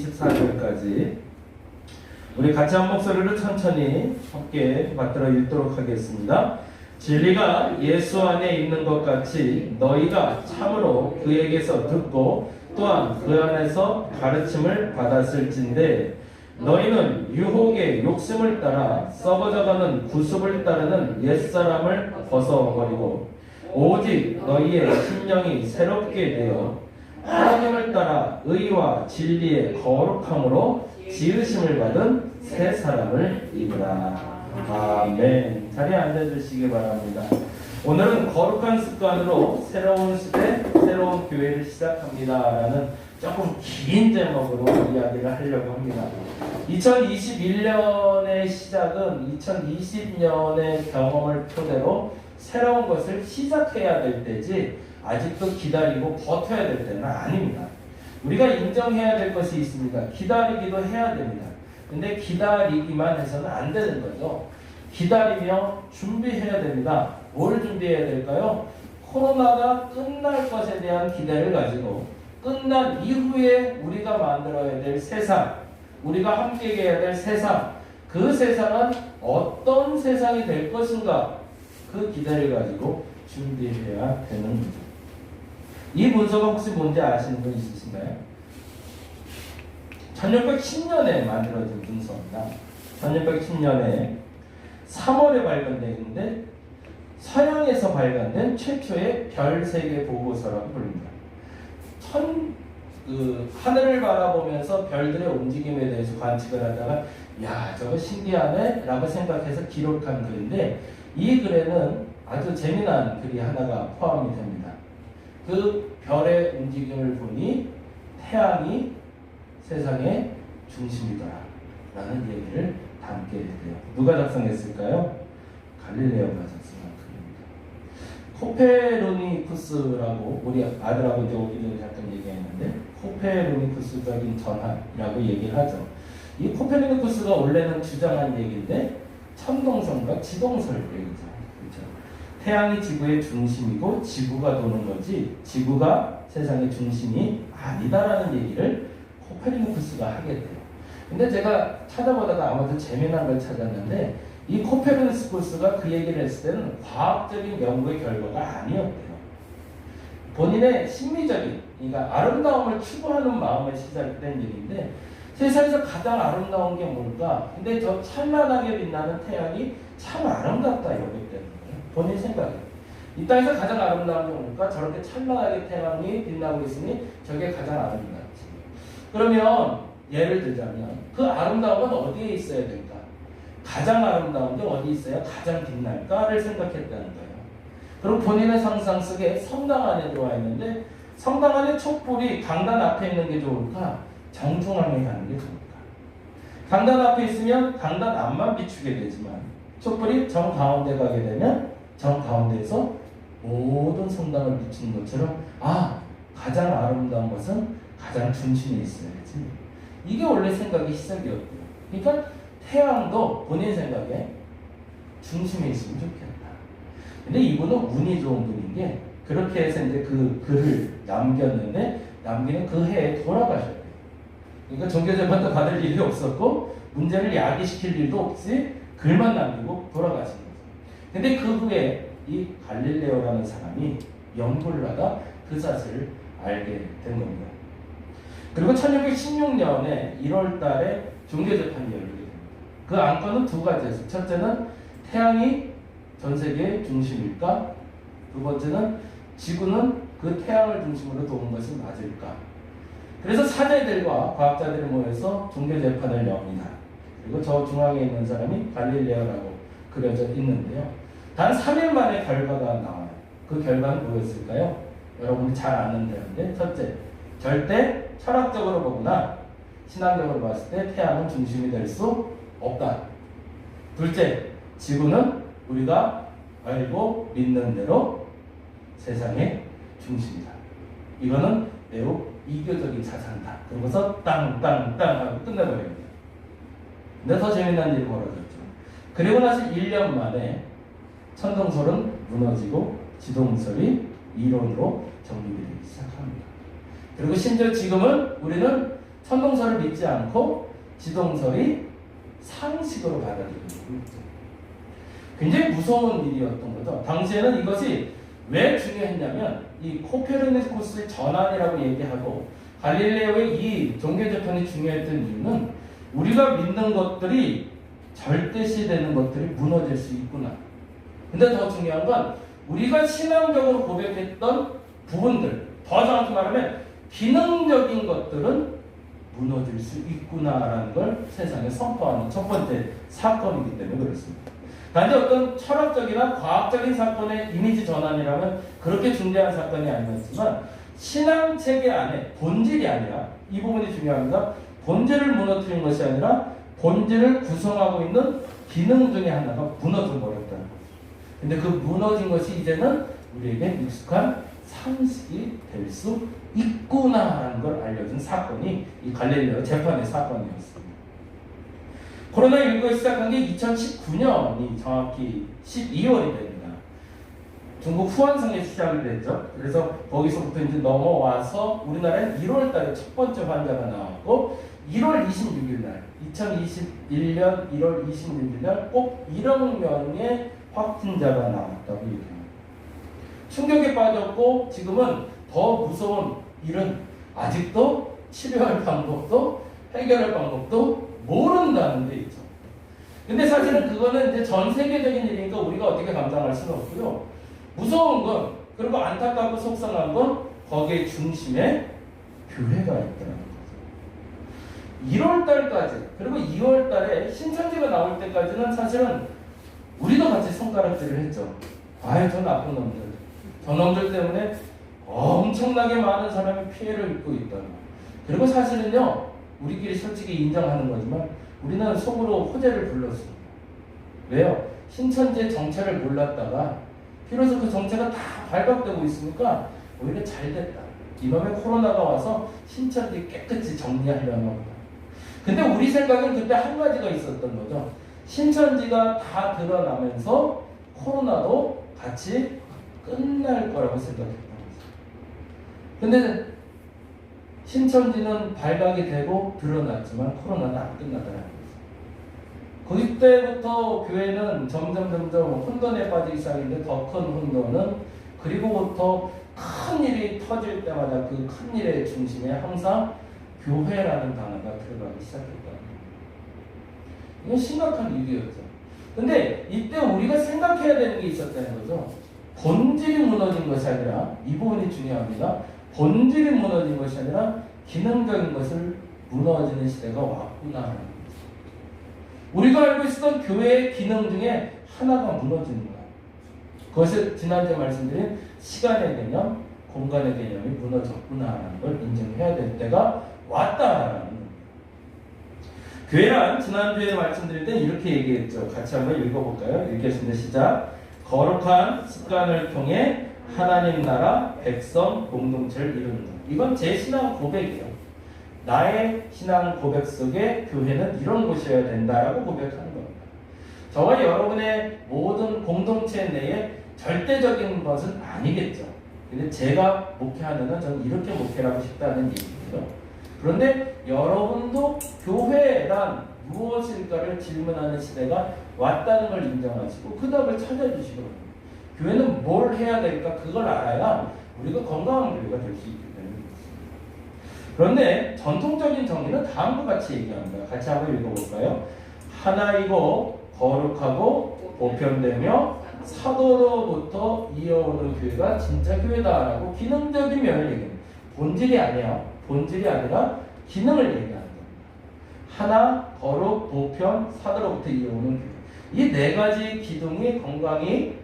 24절까지 우리 같이 한 목소리로 천천히 함께 받들어 읽도록 하겠습니다. 진리가 예수 안에 있는 것 같이 너희가 참으로 그에게서 듣고 또한 그 안에서 가르침을 받았을진데 너희는 유혹의 욕심을 따라 썩어져가는 구습을 따르는 옛사람을 벗어버리고 오직 너희의 심령이 새롭게 되어 하나님을 따라 의와 진리의 거룩함으로 지으심을 받은 새 사람을 입으라. 아멘. 자리에 앉아주시기 바랍니다. 오늘은 거룩한 습관으로 새로운 시대, 새로운 교회를 시작합니다 라는 조금 긴 제목으로 이야기를 하려고 합니다. 2021년의 시작은 2020년의 경험을 토대로 새로운 것을 시작해야 될 때지 아직도 기다리고 버텨야 될 때는 아닙니다. 우리가 인정해야 될 것이 있습니다. 기다리기도 해야 됩니다. 근데 기다리기만 해서는 안 되는 거죠. 기다리며 준비해야 됩니다. 뭘 준비해야 될까요? 코로나가 끝날 것에 대한 기대를 가지고 끝난 이후에 우리가 만들어야 될 세상, 우리가 함께 해야 될 세상, 그 세상은 어떤 세상이 될 것인가, 그 기대를 가지고 준비해야 되는 거죠. 이 문서가 혹시 뭔지 아시는 분 있으신가요? 1610년에 만들어진 문서입니다. 1610년에 3월에 발간되는데 서양에서 발간된 최초의 별 세계 보고서라고 부릅니다. 하늘을 바라보면서 별들의 움직임에 대해서 관측을 하다가 야, 저거 신기하네 라고 생각해서 기록한 글인데 이 글에는 아주 재미난 글이 하나가 포함이 됩니다. 그 별의 움직임을 보니 태양이 세상의 중심이더라 라는 얘기를 담게 돼요. 누가 작성했을까요? 갈릴레오가 작성한 글입니다. 코페르니쿠스라고 우리 아들하고 이제 오기전에 잠깐 얘기했는데 코페르니쿠스적인 전환이라고 얘기를 하죠. 이 코페르니쿠스가 원래는 주장한 얘기인데 천동설과 지동설 얘기죠. 그렇죠? 태양이 지구의 중심이고 지구가 도는 거지 지구가 세상의 중심이 아니다라는 얘기를 코페르니쿠스가 하게 돼요. 근데 제가 찾아보다가 아무튼 재미난 걸 찾았는데 이 코페르니쿠스가 그 얘기를 했을 때는 과학적인 연구의 결과가 아니었대요. 본인의 심리적인, 그러니까 아름다움을 추구하는 마음에 시작된 일인데 세상에서 가장 아름다운 게 뭘까? 근데 저 찬란하게 빛나는 태양이 참 아름답다 여겼다는 거예요. 본인 생각에. 이 땅에서 가장 아름다운 게 뭘까? 저렇게 찬란하게 태양이 빛나고 있으니 저게 가장 아름답지. 그러면 예를 들자면 그 아름다움은 어디에 있어야 될까? 가장 아름다운 게 어디 있어야 가장 빛날까를 생각했다는 거예요. 그럼 본인의 상상 속에 성당 안에 들어와 있는데 성당 안에 촛불이 강단 앞에 있는 게 좋을까? 정중앙에 가는 게 좋을까? 강단 앞에 있으면 강단 앞만 비추게 되지만 촛불이 정 가운데 가게 되면 정 가운데에서 모든 성당을 비추는 것처럼 가장 아름다운 것은 가장 중심에 있어야지. 이게 원래 생각의 시작이었고요. 그러니까 태양도 본인 생각에 중심에 있으면 좋겠다. 근데 이분은 운이 좋은 분인 게 그렇게 해서 이제 그 글을 남겼는데 남기는 그 해에 돌아가셨대요. 그러니까 종교재판도 받을 일이 없었고 문제를 야기시킬 일도 없이 글만 남기고 돌아가신 거죠. 근데 그 후에 이 갈릴레오라는 사람이 연구를 하다 그 사실을 알게 된 겁니다. 그리고 1616년에 1월 달에 종교재판이 열리게 됩니다. 그 안건은 두 가지였어요. 첫째는 태양이 전 세계의 중심일까? 두 번째는 지구는 그 태양을 중심으로 도는 것이 맞을까? 그래서 사제들과 과학자들이 모여서 종교재판을 엽니다. 그리고 저 중앙에 있는 사람이 갈릴레오라고 그려져 있는데요. 단 3일 만에 결과가 나와요. 그 결과는 뭐였을까요? 여러분이 잘 아는 대로인데 첫째, 절대 철학적으로 보거나 신앙적으로 봤을 때 태양은 중심이 될 수 없다. 둘째, 지구는 우리가 알고 믿는 대로 세상의 중심이다. 이거는 매우 이교적인 사상이다. 그러고서 땅 하고 끝내버립니다. 근데 더 재미난 일이 벌어졌죠. 그리고 나서 1년 만에 천동설은 무너지고 지동설이 이론으로 정리되기 시작합니다. 그리고 심지어 지금은 우리는 천동설을 믿지 않고 지동설이 상식으로 받아들이는 거죠. 굉장히 무서운 일이었던 거죠. 당시에는 이것이 왜 중요했냐면 이 코페르니쿠스의 전환이라고 얘기하고 갈릴레오의 이 종교재판이 중요했던 이유는 우리가 믿는 것들이 절대시되는 것들이 무너질 수 있구나. 근데 더 중요한 건 우리가 신앙적으로 고백했던 부분들, 더 정확히 말하면 기능적인 것들은 무너질 수 있구나라는 걸 세상에 선포하는 첫 번째 사건이기 때문에 그렇습니다. 단지 어떤 철학적이나 과학적인 사건의 이미지 전환이라면 그렇게 중대한 사건이 아니었지만 신앙체계 안에 본질이 아니라 이 부분이 중요합니다. 본질을 무너뜨린 것이 아니라 본질을 구성하고 있는 기능 중에 하나가 무너져 버렸다는 거죠. 근데 그 무너진 것이 이제는 우리에게 익숙한 상식이 될 수 있구나라는 걸 알려준 사건이 이 갈릴레오 재판의 사건이었습니다. 코로나19가 시작한 게 2019년이 정확히 12월이 됩니다. 중국 후안성에 시작이 됐죠. 그래서 거기서부터 이제 넘어와서 우리나라는 1월 달에 첫 번째 환자가 나왔고 1월 26일 날 2021년 1월 26일 날 꼭 1억 명의 확진자가 나왔다고 얘기합니다. 충격에 빠졌고 지금은 더 무서운 일은 아직도 치료할 방법도 해결할 방법도 모른다는 데 있죠. 근데 사실은 그거는 이제 전 세계적인 일이니까 우리가 어떻게 감당할 수는 없고요. 무서운 건 그리고 안타깝고 속상한 건 거기에 중심에 교회가 있다는 거죠. 1월 달까지 그리고 2월 달에 신천지가 나올 때까지는 사실은 우리도 같이 손가락질을 했죠. 아유 저 나쁜 놈들. 저 놈들 때문에 엄청나게 많은 사람이 피해를 입고 있다. 그리고 사실은요, 우리끼리 솔직히 인정하는 거지만 우리는 속으로 호재를 불렀습니다. 왜요? 신천지의 정체를 몰랐다가 비로소 그 정체가 다 발각되고 있으니까 오히려 잘 됐다. 이놈의 코로나가 와서 신천지 깨끗이 정리하려나 보다. 근데 우리 생각엔 그때 한 가지가 있었던 거죠. 신천지가 다 드러나면서 코로나도 같이 끝날 거라고 생각했던 거죠. 근데 신천지는 발각이 되고 드러났지만 코로나는 안 끝나더라는 거죠. 그때부터 교회는 점점 혼돈에 빠지기 시작했는데 더 큰 혼돈은 그리고부터 큰 일이 터질 때마다 그 큰 일의 중심에 항상 교회라는 단어가 들어가기 시작했다는 거예요. 이건 심각한 일이었죠. 근데 이때 우리가 생각해야 되는 게 있었다는 거죠. 본질이 무너진 것이 아니라 이 부분이 중요합니다. 본질이 무너진 것이 아니라 기능적인 것을 무너지는 시대가 왔구나. 우리가 알고 있었던 교회의 기능 중에 하나가 무너지는 거야. 그것을 지난주에 말씀드린 시간의 개념, 공간의 개념이 무너졌구나라는 걸 인정해야 될 때가 왔다라는 겁니다. 교회란 지난주에 말씀드릴 때 이렇게 얘기했죠. 같이 한번 읽어볼까요? 읽겠습니다. 시작. 거룩한 습관을 통해 하나님 나라 백성 공동체를 이루는 것. 이건 제 신앙 고백이에요. 나의 신앙 고백 속에 교회는 이런 곳이어야 된다라고 고백하는 겁니다. 저와 여러분의 모든 공동체 내에 절대적인 것은 아니겠죠. 근데 제가 목회하는 한 저는 이렇게 목회를 하고 싶다는 얘기죠. 그런데 여러분도 교회란 무엇일까를 질문하는 시대가 왔다는 걸 인정하시고 그 답을 찾아주시기 바랍니다. 교회는 뭘 해야 될까 그걸 알아야 우리가 건강한 교회가 될 수 있기 때문에 그렇습니다. 그런데 전통적인 정의는 다음과 같이 얘기합니다. 같이 한번 읽어볼까요? 하나이고 거룩하고 보편되며 사도로부터 이어오는 교회가 진짜 교회다라고 기능적인 면을 얘기합니다. 본질이 아니야. 본질이 아니라 기능을 얘기하는 겁니다. 하나, 거룩, 보편, 사도로부터 이어오는 교회. 이 네 가지 기둥이 건강히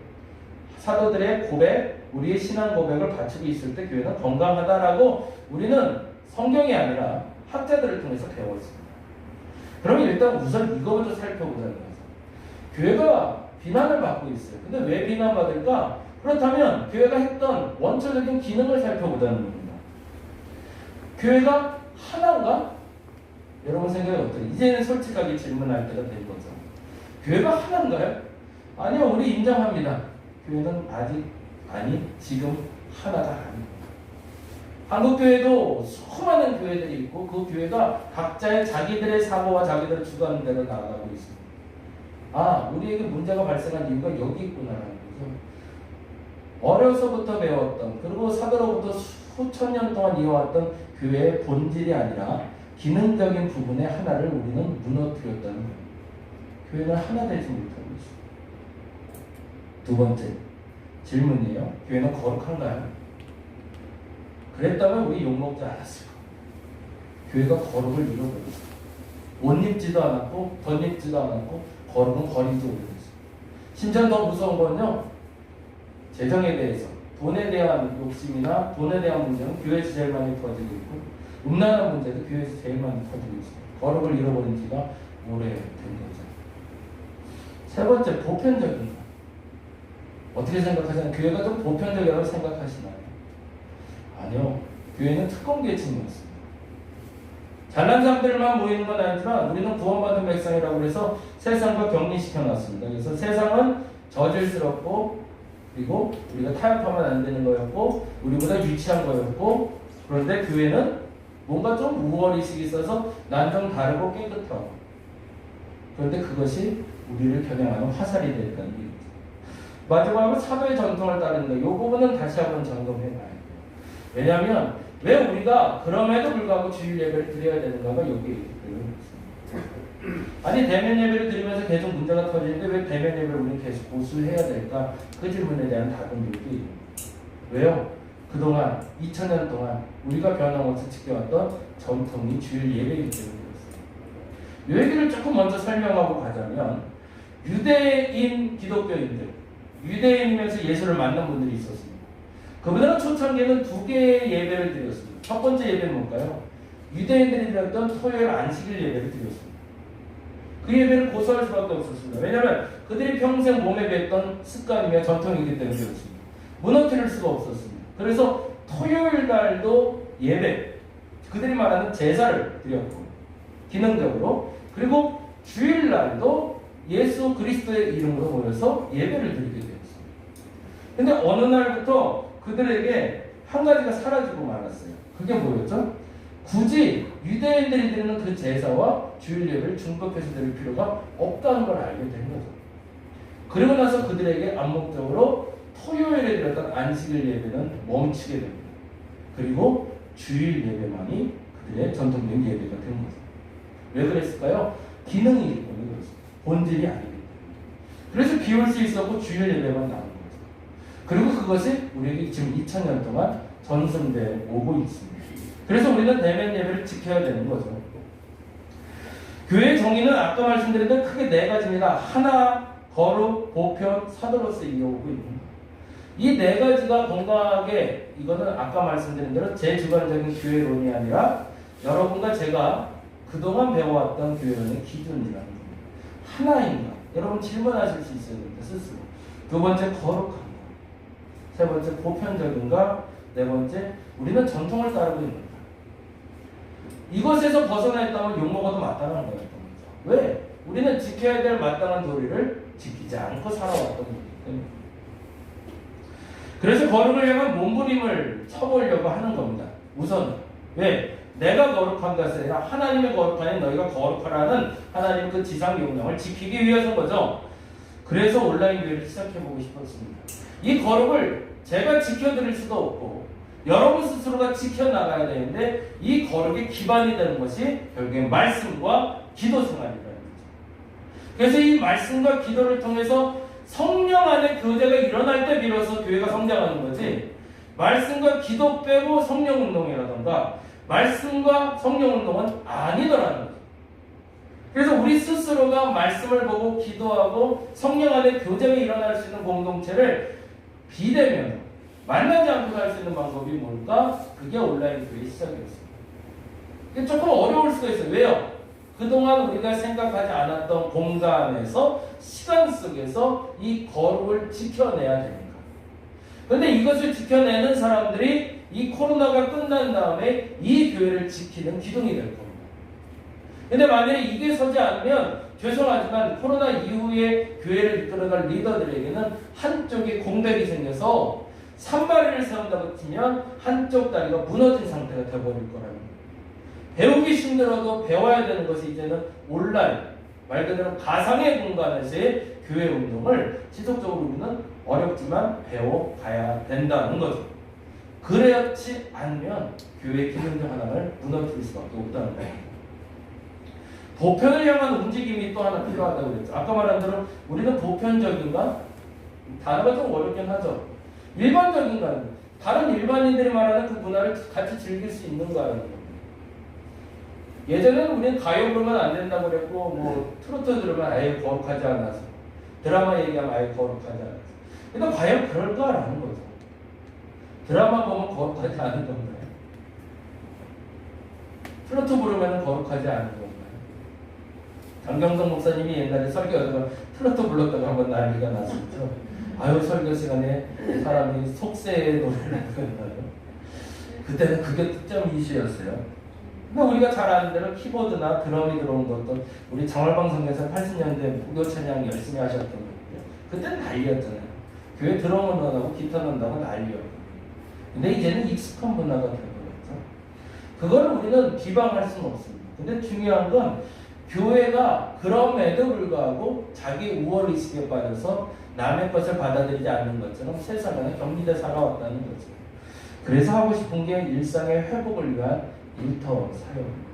사도들의 고백, 우리의 신앙 고백을 갖추고 있을 때 교회는 건강하다라고 우리는 성경이 아니라 학자들을 통해서 배웠습니다. 그러면 일단 우선 이거부터 살펴보자는 거죠. 교회가 비난을 받고 있어요. 근데 왜 비난받을까? 그렇다면 교회가 했던 원초적인 기능을 살펴보자는 겁니다. 교회가 하나인가? 여러분 생각이 어때요? 이제는 솔직하게 질문할 때가 된 거죠. 교회가 하나인가요? 아니요, 우리 인정합니다. 교회는 아직 지금 하나가 아닙니다. 한국교회도 수많은 교회들이 있고 그 교회가 각자의 자기들의 사고와 자기들의 주관대로 나아가고 있습니다. 아, 우리에게 문제가 발생한 이유가 여기 있구나라는 거죠. 어려서부터 배웠던 그리고 사도로부터 수천 년 동안 이어왔던 교회의 본질이 아니라 기능적인 부분의 하나를 우리는 무너뜨렸다는 거예요. 교회는 하나 되지 못하고 있습니다. 두 번째 질문이에요. 교회는 거룩한가요? 그랬다면 우리 욕먹지 않았을 거예요. 교회가 거룩을 잃어버렸어요. 옷 입지도 않았고 덧입지도 않았고 거룩은 버리지 오래됐어요. 심지어 더 무서운 건요. 재정에 대해서 돈에 대한 욕심이나 돈에 대한 문제는 교회에서 제일 많이 터지고 있고 음란한 문제도 교회에서 제일 많이 터지고 있어요. 거룩을 잃어버린 지가 오래된 거죠. 세 번째, 보편적인 거. 어떻게 생각하시나요? 교회가 좀 보편적이라고 생각하시나요? 아니요. 교회는 특권 계층이었습니다. 잘난 사람들만 모이는 건 아니지만 우리는 구원받은 백성이라고 해서 세상과 격리시켜놨습니다. 그래서 세상은 저질스럽고 그리고 우리가 타협하면 안 되는 거였고 우리보다 유치한 거였고 그런데 교회는 뭔가 좀 우월의식이 있어서 난 좀 다르고 깨끗하고 그런데 그것이 우리를 겨냥하는 화살이 됐다는 얘기죠. 마지막으로 사도의 전통을 따르는 거. 이 부분은 다시 한번 점검해 봐야 돼요. 왜냐하면 왜 우리가 그럼에도 불구하고 주일 예배를 드려야 되는가가 여기에 있습니다. 아니 대면 예배를 드리면서 계속 문제가 터지는데 왜 대면 예배를 우리는 계속 고수해야 될까? 그 질문에 대한 답은 여기. 왜요? 그동안 2000년 동안 우리가 변함없이 지켜왔던 전통이 주일 예배이기 때문에 그렇습니다. 이 얘기를 조금 먼저 설명하고 가자면 유대인 기독교인들, 유대인이면서 예수를 만난 분들이 있었습니다. 그분들은 초창기에는 두 개의 예배를 드렸습니다. 첫 번째 예배는 뭘까요? 유대인들이 드렸던 토요일 안식일 예배를 드렸습니다. 그 예배를 고수할 수밖에 없었습니다. 왜냐하면 그들이 평생 몸에 뱉던 습관이며 전통이기 때문에 그렇습니다. 무너뜨릴 수가 없었습니다. 그래서 토요일 날도 예배, 그들이 말하는 제사를 드렸고 기능적으로 그리고 주일 날도 예수 그리스도의 이름으로 모여서 예배를 드리게 되었습니다. 근데 어느 날부터 그들에게 한 가지가 사라지고 말았어요. 그게 뭐였죠? 굳이 유대인들이 드리는 그 제사와 주일 예배를 중복해서 드릴 필요가 없다는 걸 알게 된 거죠. 그리고 나서 그들에게 암묵적으로 토요일에 드렸던 안식일 예배는 멈추게 됩니다. 그리고 주일 예배만이 그들의 전통적인 예배가 된 거죠. 왜 그랬을까요? 기능이기 때문에 그렇습니다. 본질이 아니기 때문에. 그래서 비울 수 있었고 주일 예배만 나온 거죠. 그리고 그것이 우리에게 지금 2000년 동안 전승되어 오고 있습니다. 그래서 우리는 대면 예배를 지켜야 되는 거죠. 교회의 정의는 아까 말씀드린 대로 크게 네 가지입니다. 하나, 거룩, 보편, 사도로서 이어오고 있는 이 네 가지가 건강하게 이거는 아까 말씀드린 대로 제 주관적인 교회론이 아니라 여러분과 제가 그동안 배워왔던 교회론의 기준이라는 겁니다. 하나인가? 여러분 질문하실 수 있어야 됩니다. 스스로. 두 번째 거룩한가? 세 번째 보편적인가? 네 번째 우리는 전통을 따르고 있는가? 이것에서 벗어나 있다면 욕먹어도 마땅한 거였던 거죠. 왜? 우리는 지켜야 될 마땅한 도리를 지키지 않고 살아왔던 거기 때문에. 그래서 거룩을 향한 몸부림을 쳐보려고 하는 겁니다. 우선 왜? 내가 거룩한 것이 아니라 하나님의 거룩하니 너희가 거룩하라는 하나님의 그 지상 명령을 지키기 위해서인 거죠. 그래서 온라인 교회를 시작해보고 싶었습니다. 이 거룩을 제가 지켜드릴 수도 없고 여러분 스스로가 지켜나가야 되는데 이 거룩의 기반이 되는 것이 결국엔 말씀과 기도 생활이라는 거죠. 그래서 이 말씀과 기도를 통해서 성령 안에 교제가 일어날 때 비로소 교회가 성장하는 거지 말씀과 기도 빼고 성령 운동이라던가 말씀과 성령 운동은 아니더라는 거죠. 그래서 우리 스스로가 말씀을 보고 기도하고 성령 안에 교제가 일어날 수 있는 공동체를 비대면 만나지 않고 살 수 있는 방법이 뭘까? 그게 온라인 교회의 시작이었습니다. 이게 조금 어려울 수가 있어요. 왜요? 그동안 우리가 생각하지 않았던 공간에서 시간 속에서 이 거룩을 지켜내야 되는가. 그런데 이것을 지켜내는 사람들이 이 코로나가 끝난 다음에 이 교회를 지키는 기둥이 될 겁니다. 근데 만약에 이게 서지 않으면 죄송하지만 코로나 이후에 교회를 이끌어갈 리더들에게는 한쪽에 공백이 생겨서 산마리를 세운다고 치면 한쪽 다리가 무너진 상태가 되어버릴 거라는 거예요. 배우기 힘들어도 배워야 되는 것이 이제는 온라인, 말 그대로 가상의 공간에서의 교회 운동을 지속적으로 우리는 어렵지만 배워가야 된다는 거죠. 그렇지 않으면 교회 기능 중 하나를 무너뜨릴 수밖에 없다는 거예요. 보편을 향한 움직임이 또 하나 필요하다고 그랬죠. 아까 말한 대로 우리는 보편적인가? 단어가 좀 어렵긴 하죠. 일반적인가? 다른 일반인들이 말하는 그 문화를 같이 즐길 수 있는가라는 겁니다. 예전에는 우리는 가요 부르면 안 된다고 그랬고, 뭐 트로트 들으면 아예 거룩하지 않아서, 드라마 얘기하면 아예 거룩하지 않아서. 그러니까 과연 그럴까라는 거죠. 드라마 보면 거룩하지 않은 건가요? 트로트 부르면 거룩하지 않은 건가요? 장경성 목사님이 옛날에 설교하다가 트로트 불렀다고 한번 난리가 났었죠. 아유, 설교 시간에 사람이 속세의 노래를 하는 그때는 그게 특정 이슈였어요. 근데 우리가 잘 아는 대로 키보드나 드럼이 들어온 것도 우리 장활방송에서 80년대 무교 찬양 열심히 하셨던 거고요. 그때는 난리였잖아요. 교회 드럼을 넣어놓고 기타 넣는다고 난리였고. 근데 이제는 익숙한 문화가 되어버렸죠. 그걸 우리는 비방할 수는 없습니다. 근데 중요한 건 교회가 그럼에도 불구하고 자기 우월의식에 빠져서 남의 것을 받아들이지 않는 것처럼 세상에 격리돼 살아왔다는 거죠. 그래서 하고 싶은 게 일상의 회복을 위한 일터 사역입니다.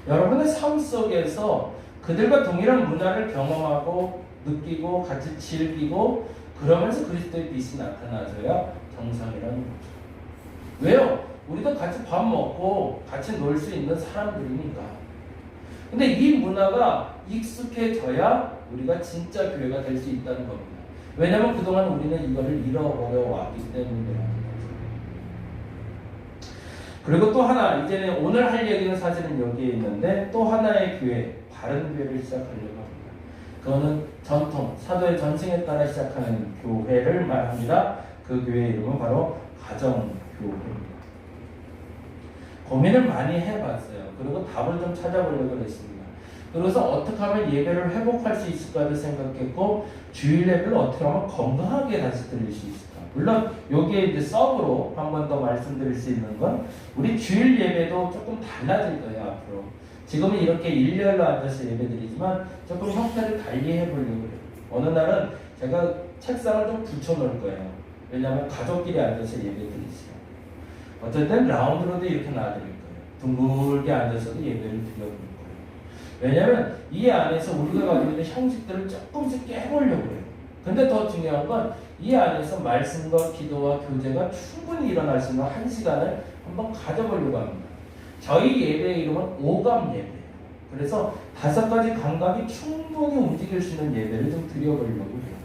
여러분의 삶 속에서 그들과 동일한 문화를 경험하고 느끼고 같이 즐기고 그러면서 그리스도의 빛이 나타나줘야 정상이라는 거죠. 왜요? 우리도 같이 밥 먹고 같이 놀 수 있는 사람들이니까. 근데 이 문화가 익숙해져야 우리가 진짜 교회가 될 수 있다는 겁니다. 왜냐하면 그동안 우리는 이거를 잃어버려 왔기 때문이에요. 그리고 또 하나, 이제는 오늘 할 얘기는 사실은 여기에 있는데 또 하나의 교회, 바른 교회를 시작하려고 합니다. 그거는 전통, 사도의 전승에 따라 시작하는 교회를 말합니다. 그 교회의 이름은 바로 가정교회입니다. 고민을 많이 해봤어요. 그리고 답을 좀 찾아보려고 했습니다. 그래서 어떻게 하면 예배를 회복할 수 있을까를 생각했고, 주일 예배를 어떻게 하면 건강하게 다시 드릴 수 있을까. 물론 여기에 이제 서브로 한 번 더 말씀드릴 수 있는 건 우리 주일 예배도 조금 달라질 거예요. 앞으로 지금은 이렇게 일렬로 앉아서 예배드리지만 조금 형태를 달리 해보려고 해요. 어느 날은 제가 책상을 좀 붙여놓을 거예요. 왜냐하면 가족끼리 앉아서 예배드리죠. 어떨 땐 라운드로도 이렇게 놔드릴 거예요. 둥글게 앉아서도 예배를 드려볼 거예요. 왜냐하면 이 안에서 우리가 가지고 있는 형식들을 조금씩 깨보려고 해요. 근데 더 중요한 건 이 안에서 말씀과 기도와 교제가 충분히 일어날 수 있는 한 시간을 한번 가져보려고 합니다. 저희 예배의 이름은 오감 예배예요. 그래서 5가지 감각이 충분히 움직일 수 있는 예배를 좀 드려보려고 해요.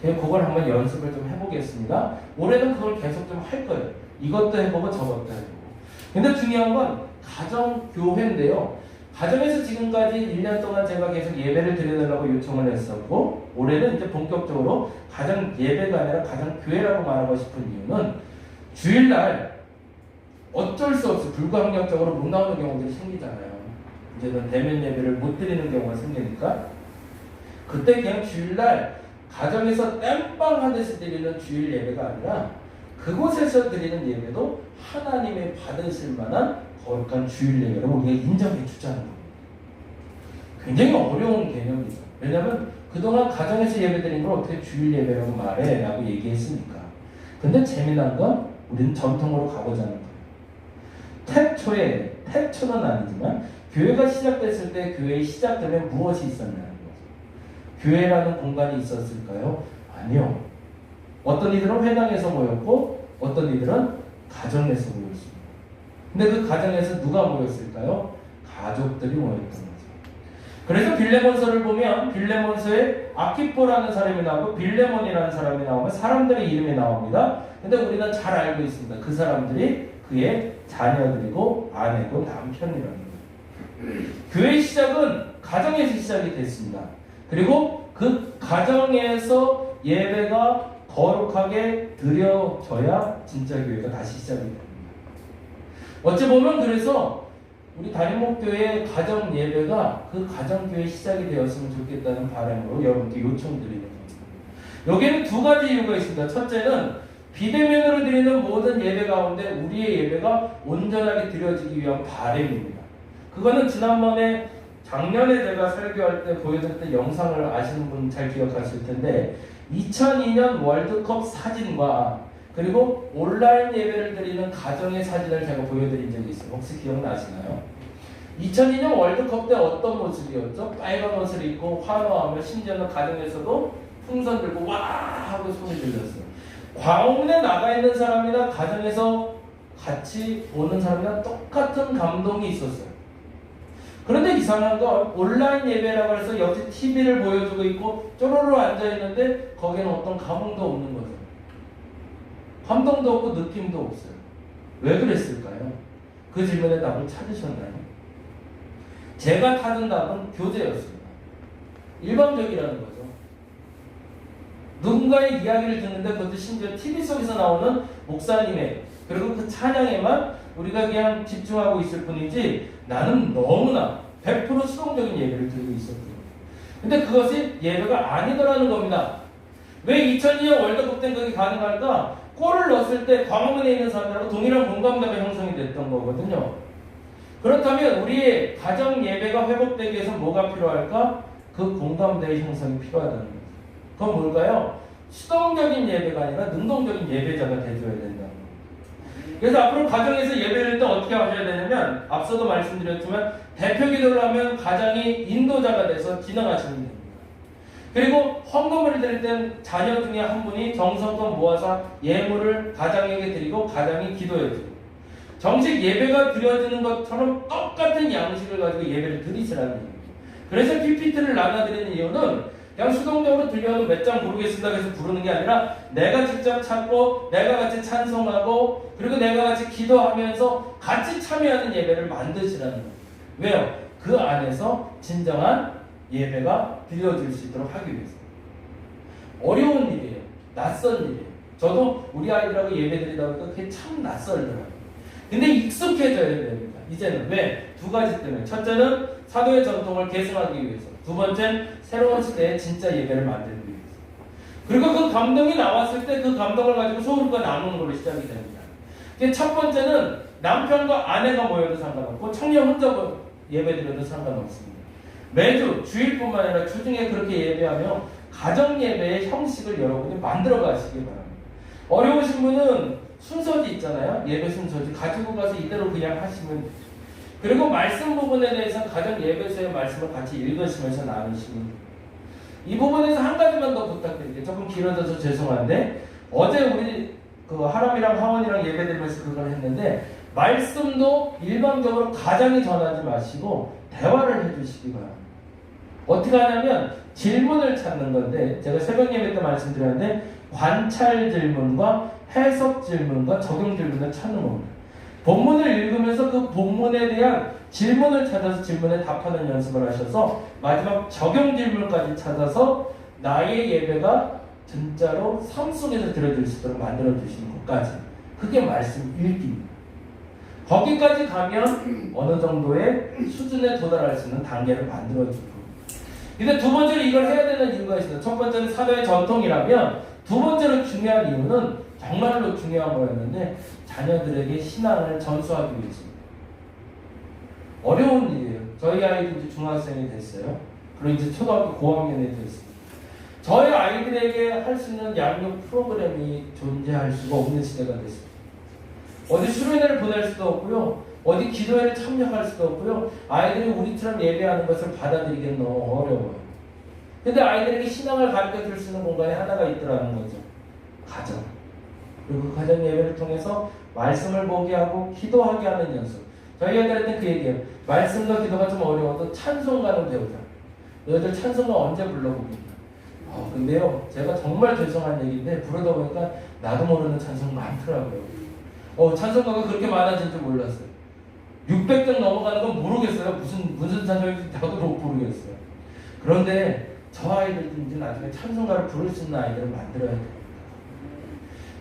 그래서 그걸 한번 연습을 좀 해보겠습니다. 올해는 그걸 계속 좀 할 거예요. 이것도 해보고 저것도 해보고. 근데 중요한 건 가정교회인데요. 가정에서 지금까지 1년 동안 제가 계속 예배를 드려달라고 요청을 했었고, 올해는 이제 본격적으로 가정 예배가 아니라 가정 교회라고 말하고 싶은 이유는 주일날 어쩔 수 없이 불가항력적으로 못 나오는 경우들이 생기잖아요. 이제는 대면 예배를 못 드리는 경우가 생기니까 그때 그냥 주일날 가정에서 땜빵 하듯이 드리는 주일 예배가 아니라 그곳에서 드리는 예배도 하나님의 받으실 만한 거룩한 주일 예배를 우리가 인정해 주자는 겁니다. 굉장히 어려운 개념이죠. 왜냐하면 그동안 가정에서 예배드린 걸 어떻게 주일 예배라고 말해? 라고 얘기했으니까. 근데 재미난 건 우리는 전통으로 가보자는 거예요. 태초는 아니지만 교회가 시작됐을 때 교회의 시작점에 무엇이 있었냐는 거죠. 교회라는 공간이 있었을까요? 아니요. 어떤 이들은 회당에서 모였고 어떤 이들은 가정에서 모였습니다. 근데 그 가정에서 누가 모였을까요? 가족들이 모였던 거죠. 그래서 빌레몬서를 보면 빌레몬서에 아키포라는 사람이 나오고 빌레몬이라는 사람이 나오면 사람들의 이름이 나옵니다. 근데 우리는 잘 알고 있습니다. 그 사람들이 그의 자녀들이고 아내고 남편이라는 거예요. 교회의 시작은 가정에서 시작이 됐습니다. 그리고 그 가정에서 예배가 거룩하게 드려져야 진짜 교회가 다시 시작이 됩니다. 어찌 보면 그래서 우리 단임목교회 가정 예배가 그 가정교회 시작이 되었으면 좋겠다는 바람으로 여러분께 요청드리는 겁니다. 여기에는 2가지 이유가 있습니다. 첫째는 비대면으로 드리는 모든 예배 가운데 우리의 예배가 온전하게 드려지기 위한 바람입니다. 그거는 지난번에 작년에 제가 설교할 때 보여드렸던 영상을 아시는 분 잘 기억하실 텐데 2002년 월드컵 사진과 그리고 온라인 예배를 드리는 가정의 사진을 제가 보여드린 적이 있어요. 혹시 기억나시나요? 2002년 월드컵 때 어떤 모습이었죠? 빨간 옷을 입고 환호하며 심지어는 가정에서도 풍선 들고 와 하고 소리 질렀어요. 광화문에 나가 있는 사람이나 가정에서 같이 보는 사람이랑 똑같은 감동이 있었어요. 그런데 이상한 건 온라인 예배라고 해서 옆에 TV를 보여주고 있고 쪼로로 앉아있는데 거기에는 어떤 감흥도 없는 거죠. 감동도 없고 느낌도 없어요. 왜 그랬을까요? 그 질문에 답을 찾으셨나요? 제가 찾은 답은 교제였습니다. 일방적이라는 거죠. 누군가의 이야기를 듣는데 그것도 심지어 TV 속에서 나오는 목사님의 그리고 그 찬양에만 우리가 그냥 집중하고 있을 뿐이지 나는 너무나 100% 수동적인 예배를 드리고 있었거든요. 근데 그것이 예배가 아니더라는 겁니다. 왜 2002년 월드컵 때 그게 가능할까? 골을 넣었을 때 광화문에 있는 사람들하고 동일한 공감대가 형성이 됐던 거거든요. 그렇다면 우리의 가정 예배가 회복되기 위해서 뭐가 필요할까? 그 공감대의 형성이 필요하다는 거죠. 그건 뭘까요? 수동적인 예배가 아니라 능동적인 예배자가 돼줘야 된다는 거예요. 그래서 앞으로 가정에서 예배를 때 어떻게 하셔야 되냐면 앞서도 말씀드렸지만 대표 기도를 하면 가장이 인도자가 돼서 진행하시면 됩니다. 그리고 헌금을 드릴 땐 자녀 중에 한 분이 정성껏 모아서 예물을 가장에게 드리고 가장이 기도해주고 정식 예배가 드려지는 것처럼 똑같은 양식을 가지고 예배를 드리시라는 얘기입니다. 그래서 PPT를 나눠드리는 이유는 그냥 수동적으로 들려도 몇 장 부르겠습니다 해서 부르는 게 아니라 내가 직접 찾고 내가 같이 찬송하고 그리고 내가 같이 기도하면서 같이 참여하는 예배를 만드시라는 거예요. 왜요? 그 안에서 진정한 예배가 드려질 수 있도록 하기 위해서. 어려운 일이에요. 낯선 일이에요. 저도 우리 아이들하고 예배 드리다 보니까 그게 참 낯설더라고요. 근데 익숙해져야 됩니다. 이제는 왜? 두 가지 때문에. 첫째는 사도의 전통을 계승하기 위해서. 두 번째는 새로운 시대에 진짜 예배를 만들기 위해서. 그리고 그 감동이 나왔을 때 그 감동을 가지고 소울과 나누는 걸로 시작이 됩니다. 첫 번째는 남편과 아내가 모여도 상관없고 청년 혼자 예배 드려도 상관없습니다. 매주 주일뿐만 아니라 주중에 그렇게 예배하며 가정 예배의 형식을 여러분이 만들어 가시기 바랍니다. 어려우신 분은 순서지 있잖아요. 예배 순서지 가지고 가서 이대로 그냥 하시면 돼요. 그리고 말씀 부분에 대해서는 가정 예배소의 말씀을 같이 읽으시면서 나누시면 돼요. 이 부분에서 한 가지만 더 부탁드릴게요. 조금 길어져서 죄송한데 어제 우리 그 하람이랑 하원이랑 예배 드리면서 그걸 했는데 말씀도 일방적으로 가장이 전하지 마시고 대화를 해주시기 바랍니다. 어떻게 하냐면 질문을 찾는 건데 제가 새벽 예배 때 말씀드렸는데 관찰 질문과 해석 질문과 적용 질문을 찾는 겁니다. 본문을 읽으면서 그 본문에 대한 질문을 찾아서 질문에 답하는 연습을 하셔서 마지막 적용 질문까지 찾아서 나의 예배가 진짜로 삶 속에서 드려질 수 있도록 만들어 주시는 것까지 그게 말씀 읽기입니다. 거기까지 가면 어느 정도의 수준에 도달할 수 있는 단계를 만들어 줄 겁니다. 근데 두 번째로 이걸 해야 되는 이유가 있습니다. 첫 번째는 사도의 전통이라면 두 번째로 중요한 이유는 정말로 중요한 거였는데 자녀들에게 신앙을 전수하기 위해서입니다. 어려운 일이에요. 저희 아이도 이제 중학생이 됐어요. 그리고 이제 초등학교 고학년이 됐습니다. 저희 아이들에게 할 수 있는 양육 프로그램이 존재할 수가 없는 시대가 됐습니다. 어디 수련회를 보낼 수도 없고요. 어디 기도회를 참여할 수도 없고요. 아이들이 우리처럼 예배하는 것을 받아들이기는 너무 어려워요. 근데 아이들에게 신앙을 가르쳐줄 수 있는 공간이 하나가 있더라는 거죠. 가정. 그리고 그 가정 예배를 통해서 말씀을 보게 하고 기도하게 하는 연습. 저희 애들한테 그 얘기예요. 말씀과 기도가 좀 어려워도 찬송가는 배우자. 너희들 찬송가 언제 불러보겠냐. 근데요, 제가 정말 죄송한 얘기인데 부르다 보니까 나도 모르는 찬송 많더라고요. 찬송가가 그렇게 많아진 줄 몰랐어요. 600장 넘어가는 건 모르겠어요. 무슨 찬송인지 나도 못 부르겠어요. 그런데 저 아이들도 이제 나중에 찬송가를 부를 수 있는 아이들을 만들어야 됩니다.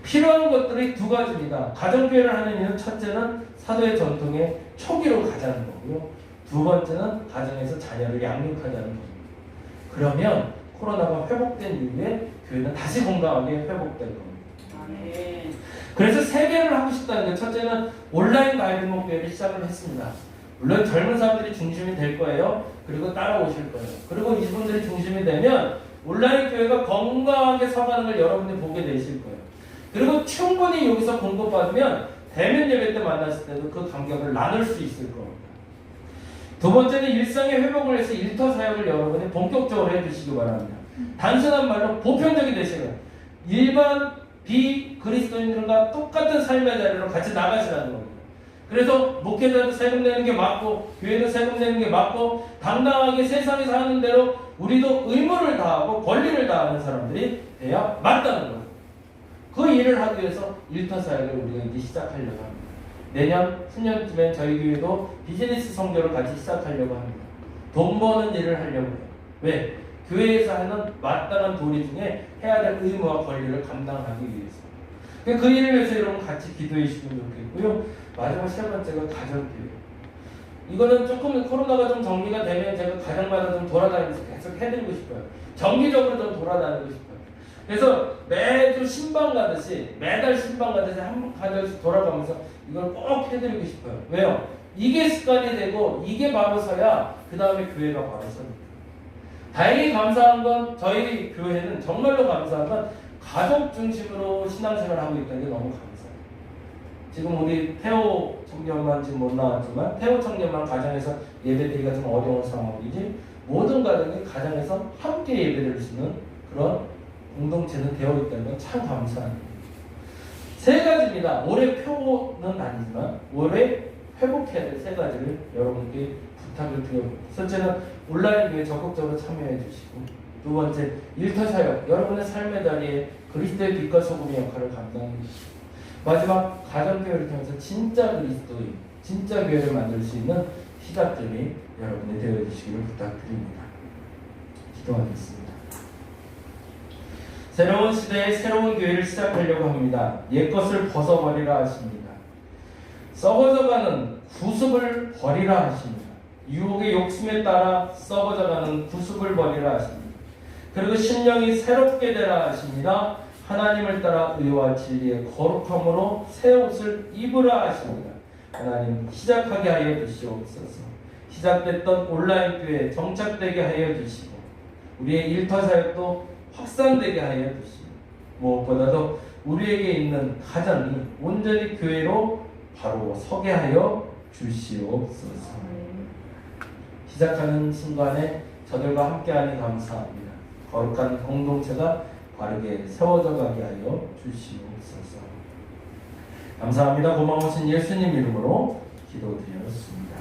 필요한 것들이 두 가지입니다. 가정교회를 하는 이유는 첫째는 사도의 전통의 초기로 가자는 거고요. 두 번째는 가정에서 자녀를 양육하자는 겁니다. 그러면 코로나가 회복된 이후에 교회는 다시 건강하게 회복될 겁니다. 아멘. 그래서 세 개를 하고 싶다는 게, 첫째는 온라인 가이드목교회를 시작을 했습니다. 물론 젊은 사람들이 중심이 될 거예요. 그리고 따라오실 거예요. 그리고 이분들이 중심이 되면 온라인 교회가 건강하게 서가는 걸 여러분들이 보게 되실 거예요. 그리고 충분히 여기서 공급받으면 대면 예배 때 만났을 때도 그 간격을 나눌 수 있을 겁니다. 두 번째는 일상의 회복을 위해서 일터 사역을 여러분이 본격적으로 해주시기 바랍니다. 단순한 말로 보편적이 되시는, 일반 비그리스도인들과 똑같은 삶의 자리로 같이 나가시라는 겁니다. 그래서 목회자도 세금 내는 게 맞고, 교회도 세금 내는 게 맞고, 당당하게 세상에서 하는 대로 우리도 의무를 다하고 권리를 다하는 사람들이 돼야 맞다는 거예요. 그 일을 하기 위해서 일터 사역을 우리가 이제 시작하려고 합니다. 내년, 후년쯤엔 저희 교회도 비즈니스 선교를 같이 시작하려고 합니다. 돈 버는 일을 하려고 해요. 왜? 교회에서 하는 마땅한 도리 중에 해야 될 의무와 권리를 감당하기 위해서. 그 일을 위해서 여러분 같이 기도해 주시면 좋겠고요. 마지막 세 번째가 가정교육. 이거는 조금 코로나가 좀 정리가 되면 제가 가정마다 좀 돌아다니면서 계속 해드리고 싶어요. 정기적으로 좀 돌아다니고 싶어요. 그래서 매주 신방 가듯이, 매달 신방 가듯이 한 가정씩 돌아가면서 이걸 꼭 해드리고 싶어요. 왜요? 이게 습관이 되고 이게 바로 서야 그 다음에 교회가 바로 섭니다. 다행히 감사한 건, 저희 교회는 정말로 감사한 건 가족 중심으로 신앙생활을 하고 있다는 게 너무 감사해요. 지금 우리 태호 청년만 지금 못 나왔지만, 태호 청년만 가정에서 예배드리기가 좀 어려운 상황이지, 모든 가정이 가정에서 함께 예배드릴 수 있는 그런 공동체는 되어 있다는 건 참 감사한 일입니다. 세 가지입니다. 올해 표는 아니지만 올해 회복해야 될 세 가지를 여러분께 부탁을 드려봅니다. 첫째는 온라인 교회 적극적으로 참여해 주시고, 두 번째 일터 사역, 여러분의 삶의 자리에 그리스도의 빛과 소금의 역할을 감당해 주시고, 마지막 가정교회를 통해서 진짜 그리스도인, 진짜 교회를 만들 수 있는 시작점이 여러분이 되어 주시기를 부탁드립니다. 기도하겠습니다. 새로운 시대에 새로운 교회를 시작하려고 합니다. 옛것을 벗어버리라 하십니다. 썩어져가는 구습을 버리라 하십니다. 유혹의 욕심에 따라 썩어져가는 구습을 버리라 하십니다. 그리고 심령이 새롭게 되라 하십니다. 하나님을 따라 의와 진리의 거룩함으로 새 옷을 입으라 하십니다. 하나님, 시작하게 하여 주시옵소서. 시작됐던 온라인 교회 정착되게 하여 주시고, 우리의 일터 사역도 확산되게 하여 주시고, 무엇보다도 우리에게 있는 가정이 온전히 교회로 바로 서게 하여 주시옵소서. 시작하는 순간에 저들과 함께하니 감사합니다. 거룩한 공동체가 바르게 세워져 가게 하여 주시옵소서. 감사합니다. 고마우신 예수님 이름으로 기도드렸습니다.